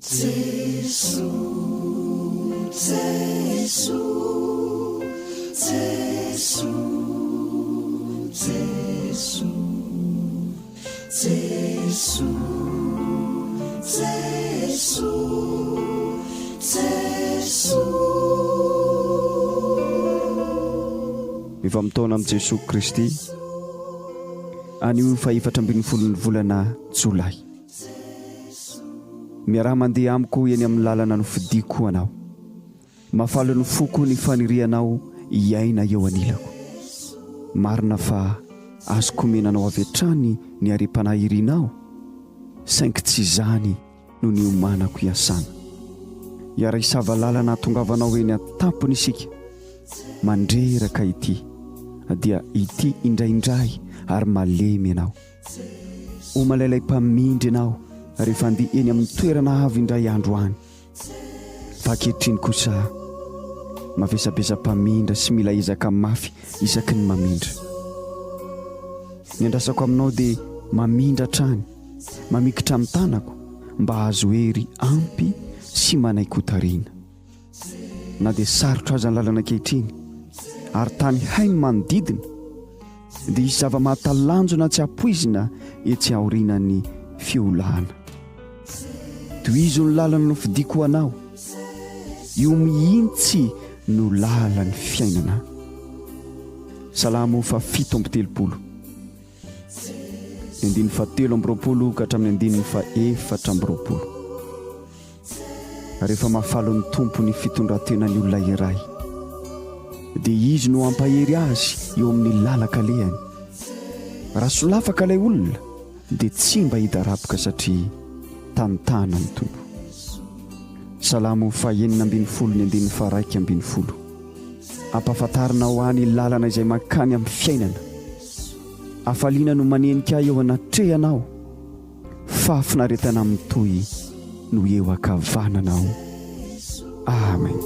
Jesu, Jesu, Jesu, Jesu, Jesu, Jesu, Jesu. Efa mitona amin'i Jesosy Kristy anio faefatra ambin'ny folon'ny volana Jolay. Miaraha mandeha amiko eny amin'ny lalana nofidiako anao. Mafaly ny foko ny fanirianao iaina eo anilako. Marina fa azoko menanao avy hatrany ny arem-panahirinao, saingy tsy izany no niomanako iasana. Iara isava lalana tongavanao eny an-tampony isika. Mandreraka ity dia ity indraindray ary malemy ianao. O malailay mpamindry ianao rehefa andeha eny amin'ny toerana avy indray andro any. Fa ankehitriny kosa mavesabesa-pamindra sy mila ezaka mafy isaky ny mamindra. Ny andrasako aminao dia mamindra trany, mamikitra amin'ny tanako mba azo hery ampy sy manaikotariana. Na dia sarotra aza ny lalana ankehitriny ary tany hainy manodidina, dia isy zava-mahatalanjona tsy ampoizina etsy aorinan'ny fiolahana. Tohizo ny lalana nofidiako anao, io mihintsy no lalan'ny fiainana. Salamo fa 7:30, 9:20 ka hatramin'ny 9:4. Rehefa mahafalo ny tompo ny fitondran-tenany olona iray, dia izy no ampahery azy eo amin'ny lalaka lehany. Raha solafaka ilay olona dia tsy mba hidarapoka satria tantana ny tompo. Salamo fa 9:1, 1:20. Ampahafantarina ho any lalana izay mankany amin'ny fiainana. Afaliana no manenika eo anatrehanao, fa finaretana mitoy no eo ankavananao. Amen.